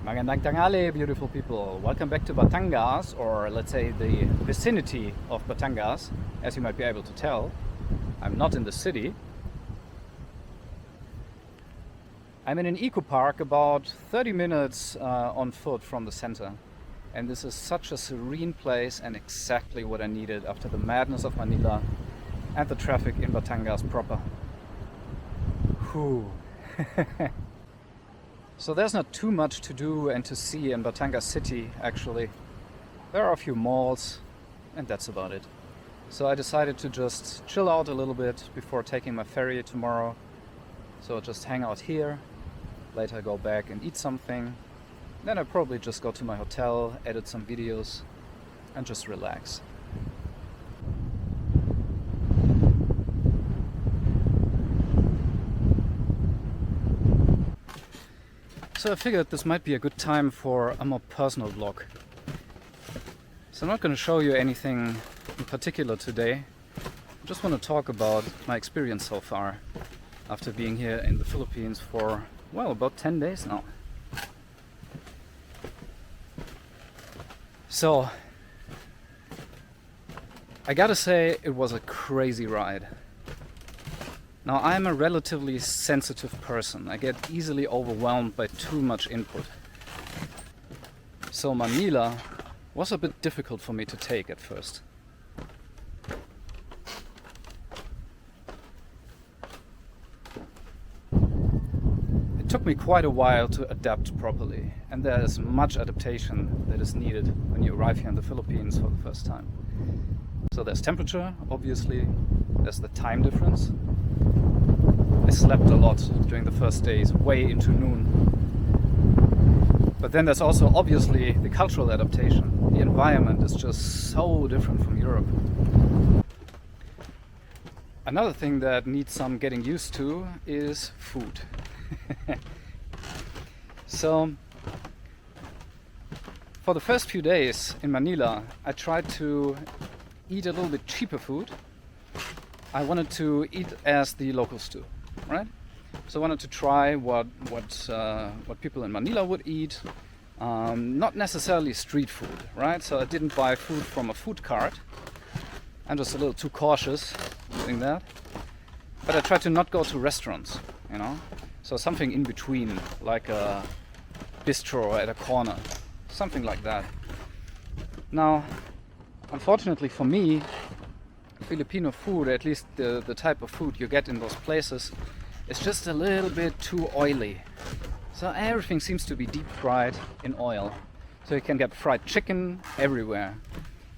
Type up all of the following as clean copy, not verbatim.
Magandang tanghali, beautiful people. Welcome back to Batangas, or let's say the vicinity of Batangas. As you might be able to tell, I'm not in the city. I'm in an eco park about 30 minutes on foot from the center. And this is such a serene place and exactly what I needed after the madness of Manila and the traffic in Batangas proper. Whew. So there's not too much to do and to see in Batangas city, actually. There are a few malls and that's about it. So I decided to just chill out a little bit before taking my ferry tomorrow. So I'll just hang out here, later go back and eat something. Then I'll probably just go to my hotel, edit some videos and just relax. So I figured this might be a good time for a more personal vlog. So I'm not going to show you anything in particular today. I just want to talk about my experience so far after being here in the Philippines for, well, about 10 days now. So I gotta say it was a crazy ride. Now, I'm a relatively sensitive person. I get easily overwhelmed by too much input. So Manila was a bit difficult for me to take at first. It took me quite a while to adapt properly, and there is much adaptation that is needed when you arrive here in the Philippines for the first time. So there's temperature, obviously, there's the time difference. I slept a lot during the first days, way into noon. But then there's also obviously the cultural adaptation. The environment is just so different from Europe. Another thing that needs some getting used to is food. So, for the first few days in Manila, I tried to eat a little bit cheaper food. I wanted to eat as the locals do. Right? So I wanted to try what people in Manila would eat, not necessarily street food, right? So I didn't buy food from a food cart. I'm just a little too cautious doing that. But I tried to not go to restaurants, you know? So something in between, like a bistro at a corner, something like that. Now, unfortunately for me, Filipino food, at least the type of food you get in those places, is just a little bit too oily. So everything seems to be deep fried in oil. So you can get fried chicken everywhere.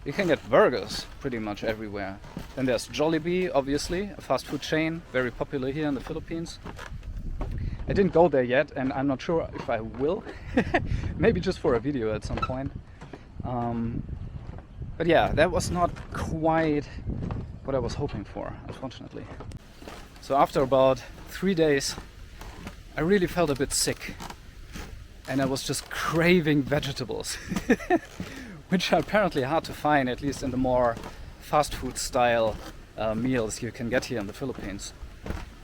You can get burgers pretty much everywhere. Then there's Jollibee, obviously, a fast food chain, very popular here in the Philippines. I didn't go there yet, and I'm not sure if I will. Maybe just for a video at some point. But yeah, that was not quite what I was hoping for, unfortunately. So after about 3 days, I really felt a bit sick. And I was just craving vegetables, which are apparently hard to find, at least in the more fast food style meals you can get here in the Philippines.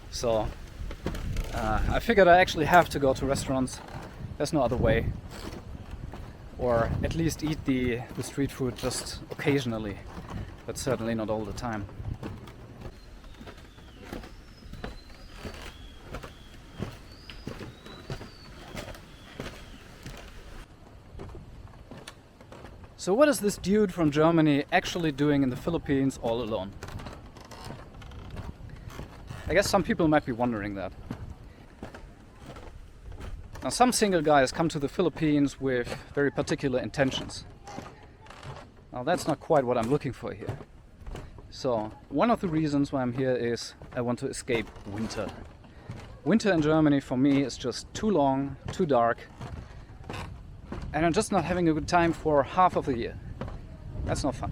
So I figured I actually have to go to restaurants. There's no other way. Or at least eat the street food just occasionally, but certainly not all the time. So what is this dude from Germany actually doing in the Philippines all alone? I guess some people might be wondering that. Now, some single guys come to the Philippines with very particular intentions. Now, that's not quite what I'm looking for here. So, one of the reasons why I'm here is I want to escape winter. Winter in Germany for me is just too long, too dark, and I'm just not having a good time for half of the year. That's not fun.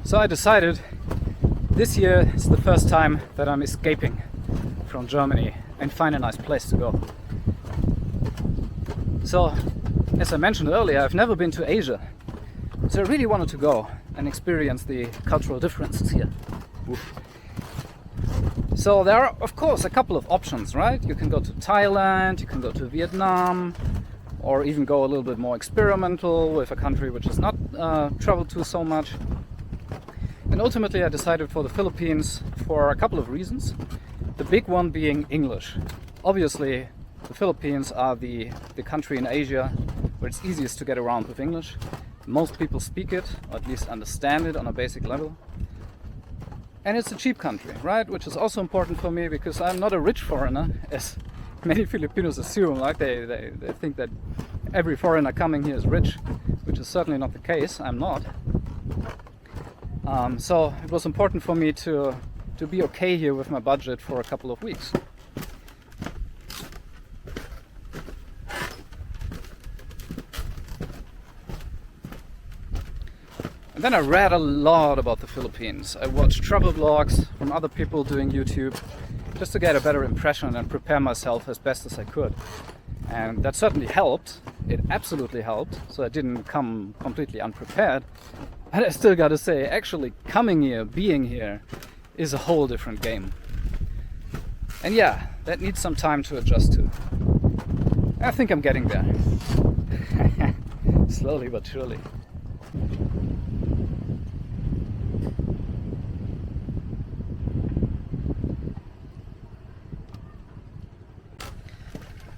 So I decided this year is the first time that I'm escaping from Germany and find a nice place to go. So, as I mentioned earlier, I've never been to Asia. So I really wanted to go and experience the cultural differences here. Oof. So there are, of course, a couple of options, right? You can go to Thailand, you can go to Vietnam, or even go a little bit more experimental with a country which is not traveled to so much. And ultimately I decided for the Philippines for a couple of reasons. The big one being English. Obviously, the Philippines are the country in Asia where it's easiest to get around with English. Most people speak it, or at least understand it on a basic level. And it's a cheap country, right? Which is also important for me because I'm not a rich foreigner, as many Filipinos assume. Like they think that every foreigner coming here is rich, which is certainly not the case. I'm not. So it was important for me to be okay here with my budget for a couple of weeks. And then I read a lot about the Philippines. I watched travel vlogs from other people doing YouTube just to get a better impression and prepare myself as best as I could. And that certainly helped. It absolutely helped. So I didn't come completely unprepared. But I still gotta say, actually coming here, being here, is a whole different game. And yeah, that needs some time to adjust to. I think I'm getting there. Slowly but surely.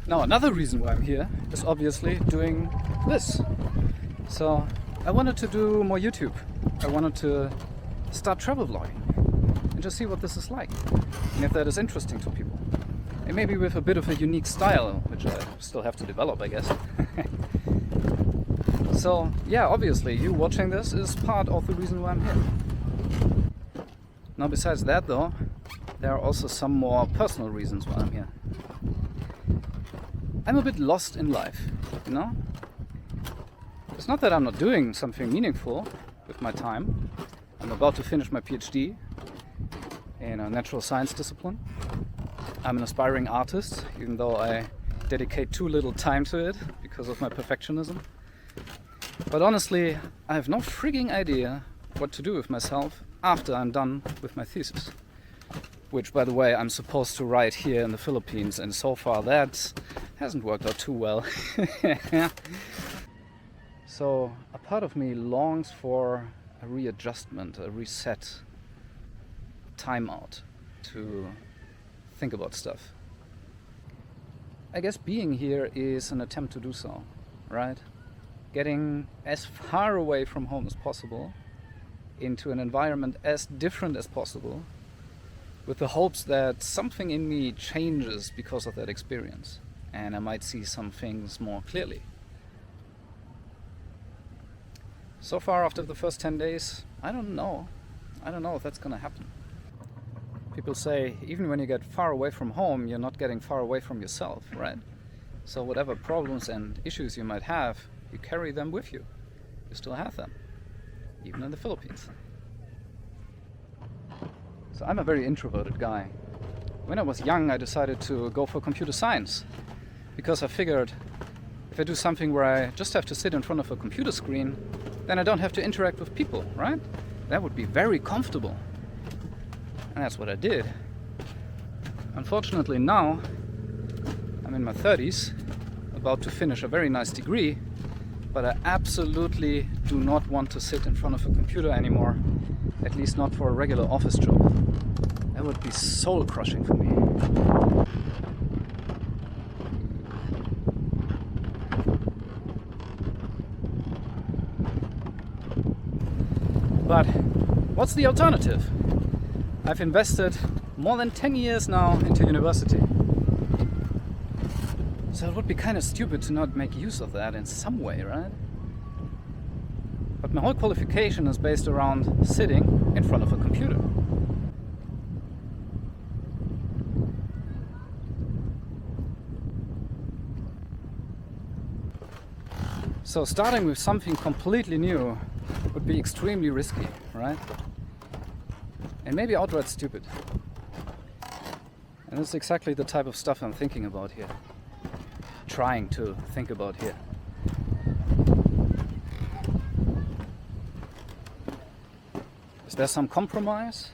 Now another reason why I'm here is obviously doing this. So I wanted to do more YouTube. I wanted to start travel vlogging and just see what this is like and if that is interesting to people. And maybe with a bit of a unique style, which I still have to develop, I guess. So yeah, obviously you watching this is part of the reason why I'm here. Now besides that though, there are also some more personal reasons why I'm here. I'm a bit lost in life, you know? It's not that I'm not doing something meaningful with my time. I'm about to finish my PhD in a natural science discipline. I'm an aspiring artist, even though I dedicate too little time to it because of my perfectionism. But honestly, I have no frigging idea what to do with myself after I'm done with my thesis. Which, by the way, I'm supposed to write here in the Philippines, and so far that hasn't worked out too well. So a part of me longs for a readjustment, a reset, time out to think about stuff. I guess being here is an attempt to do so, right? Getting as far away from home as possible into an environment as different as possible, with the hopes that something in me changes because of that experience and I might see some things more clearly. So far, after the first 10 days, I don't know if that's gonna happen. People say even when you get far away from home, you're not getting far away from yourself, right? So whatever problems and issues you might have, you carry them with you. You still have them, even in the Philippines. So I'm a very introverted guy. When I was young, I decided to go for computer science because I figured if I do something where I just have to sit in front of a computer screen, then I don't have to interact with people, right? That would be very comfortable. And that's what I did. Unfortunately now, I'm in my 30s, about to finish a very nice degree, but I absolutely do not want to sit in front of a computer anymore, at least not for a regular office job. That would be soul-crushing for me. But what's the alternative? I've invested more than 10 years now into university. So it would be kind of stupid to not make use of that in some way, right? But my whole qualification is based around sitting in front of a computer. So starting with something completely new would be extremely risky, right? And maybe outright stupid. And that's exactly the type of stuff I'm thinking about here. Trying to think about here. Is there some compromise?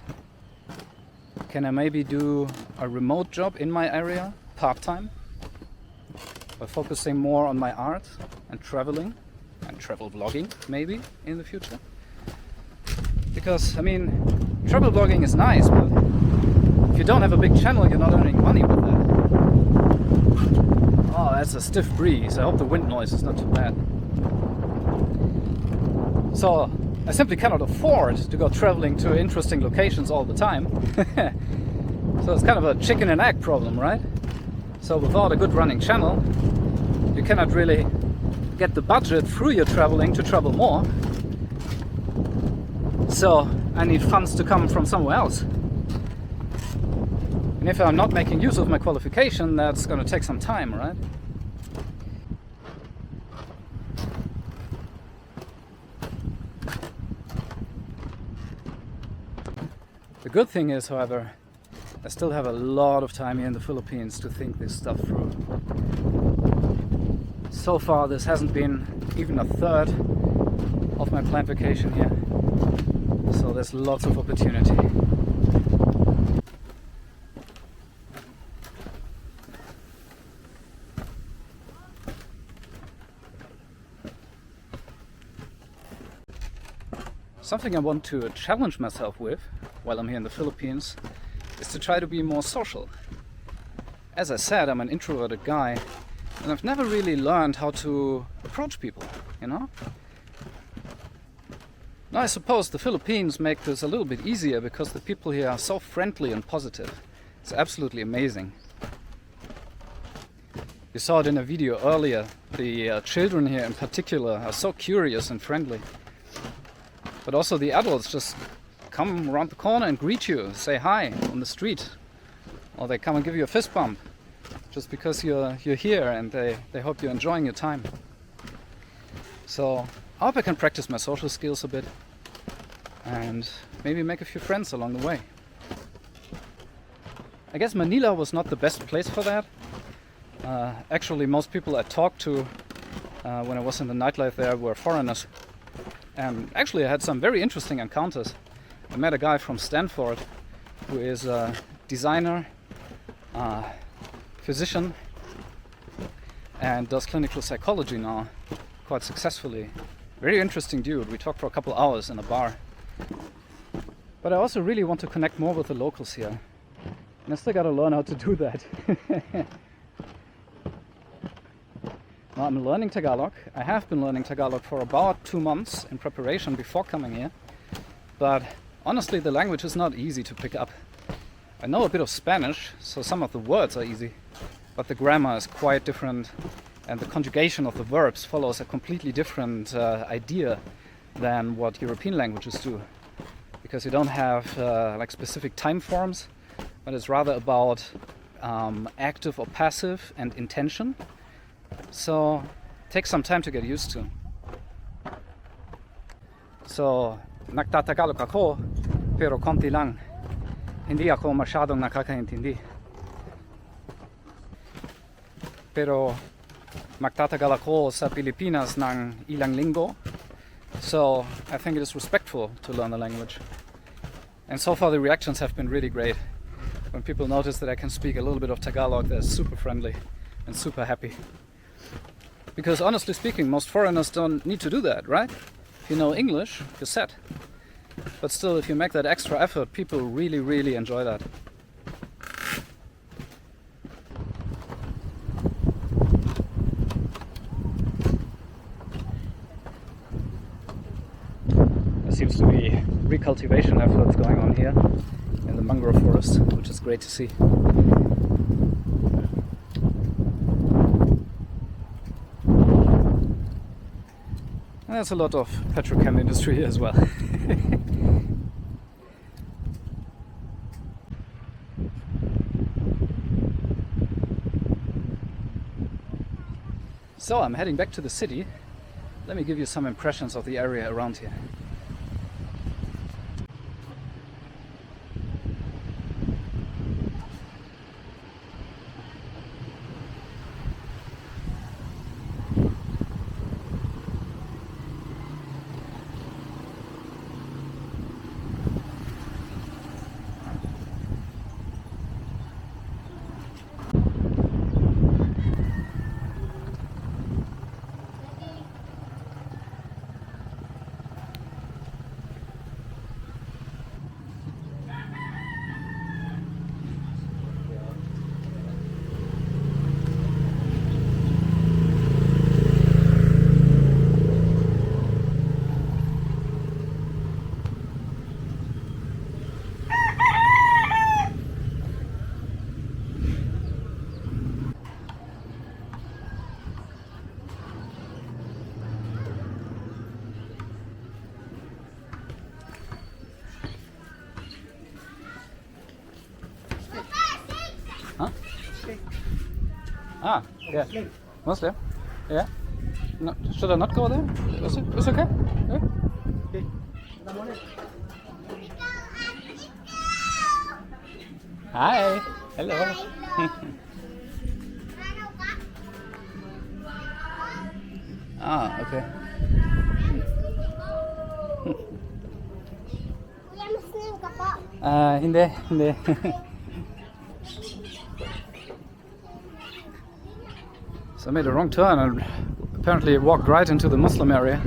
Can I maybe do a remote job in my area, part-time, by focusing more on my art and traveling and travel vlogging maybe in the future? Because, I mean, travel vlogging is nice, but if you don't have a big channel, you're not earning money with that. Oh, that's a stiff breeze. I hope the wind noise is not too bad. So, I simply cannot afford to go traveling to interesting locations all the time. So it's kind of a chicken and egg problem, right? So without a good running channel, you cannot really get the budget through your traveling to travel more. So I need funds to come from somewhere else. And if I'm not making use of my qualification, that's going to take some time, right? The good thing is, however, I still have a lot of time here in the Philippines to think this stuff through. So far, this hasn't been even a third of my planned vacation here. So there's lots of opportunity. Something I want to challenge myself with while I'm here in the Philippines is to try to be more social. As I said, I'm an introverted guy, and I've never really learned how to approach people, you know? Now I suppose the Philippines make this a little bit easier because the people here are so friendly and positive. It's absolutely amazing. You saw it in a video earlier. The children here in particular are so curious and friendly. But also the adults just come around the corner and greet you, say hi on the street. Or they come and give you a fist bump just because you're here, and they hope you're enjoying your time. So I hope I can practice my social skills a bit and maybe make a few friends along the way. I guess Manila was not the best place for that. Actually, most people I talked to when I was in the nightlife there were foreigners. And actually I had some very interesting encounters. I met a guy from Stanford who is a designer, physician, and does clinical psychology now quite successfully. Very interesting dude. We talked for a couple hours in a bar. But I also really want to connect more with the locals here. And I still gotta learn how to do that. Now I'm learning Tagalog. I have been learning Tagalog for about 2 months in preparation before coming here. But honestly, the language is not easy to pick up. I know a bit of Spanish, so some of the words are easy. But the grammar is quite different, and the conjugation of the verbs follows a completely different idea than what European languages do. Because you don't have like specific time forms, but it's rather about active or passive and intention. So it takes some time to get used to. So nagtatagalog ako, pero konti lang. Hindi ako masyadong nakakaintindi. Pero magtatagal ako sa Pilipinas ng ilang linggo. So I think it is respectful to learn the language. And so far the reactions have been really great. When people notice that I can speak a little bit of Tagalog, they're super friendly and super happy. Because honestly speaking, most foreigners don't need to do that, right? If you know English, you're set. But still, if you make that extra effort, people really, really enjoy that. There seems to be recultivation efforts going on here in the mangrove forest, which is great to see. And there's a lot of petrochem industry here as well. So I'm heading back to the city. Let me give you some impressions of the area around here. Ah, yeah. Muslim? Yeah. No, should I not go there? It's okay? Yeah. Hi. Hello. Ah, okay. Hindi, hindi. So I made a wrong turn and apparently walked right into the Muslim area,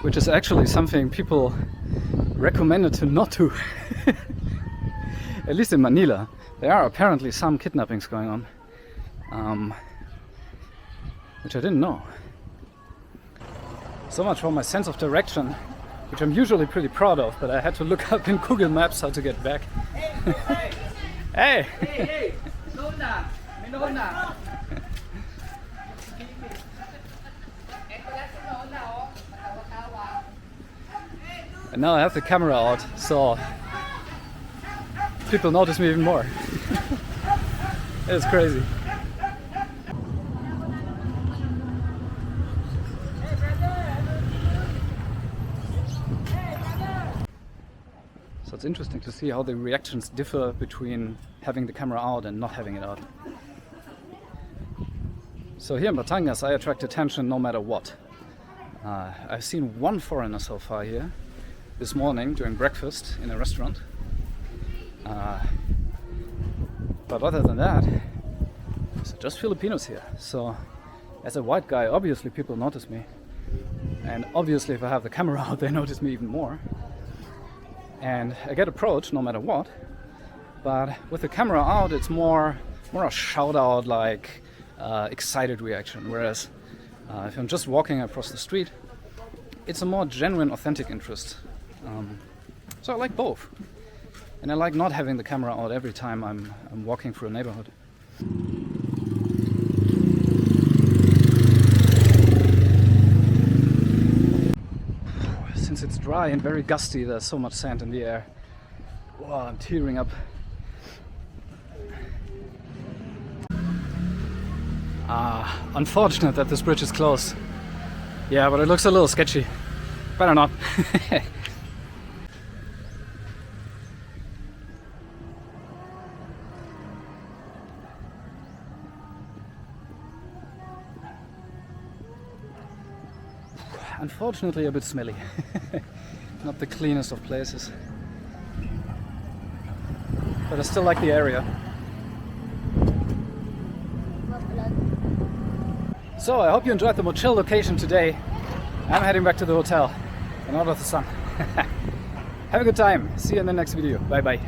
which is actually something people recommended to not do. At least in Manila. There are apparently some kidnappings going on, which I didn't know. So much for my sense of direction, which I'm usually pretty proud of, but I had to look up in Google Maps how to get back. Hey! Hey! And now I have the camera out, so people notice me even more. It's crazy. So it's interesting to see how the reactions differ between having the camera out and not having it out. So here in Batangas I attract attention no matter what. I've seen one foreigner so far here this morning during breakfast in a restaurant. But other than that, it's just Filipinos here. So as a white guy, obviously people notice me. And obviously if I have the camera out, they notice me even more. And I get approached no matter what. But with the camera out, it's more a shout out, like excited reaction. Whereas if I'm just walking across the street, it's a more genuine, authentic interest. So I like both. And I like not having the camera out every time I'm walking through a neighborhood. Since it's dry and very gusty, there's so much sand in the air. Wow, I'm tearing up. Unfortunate that this bridge is closed. Yeah, but it looks a little sketchy. Better not. Unfortunately a bit smelly. Not the cleanest of places. But I still like the area. So I hope you enjoyed the more chill location today. I'm heading back to the hotel and out of the sun. Have a good time. See you in the next video. Bye bye.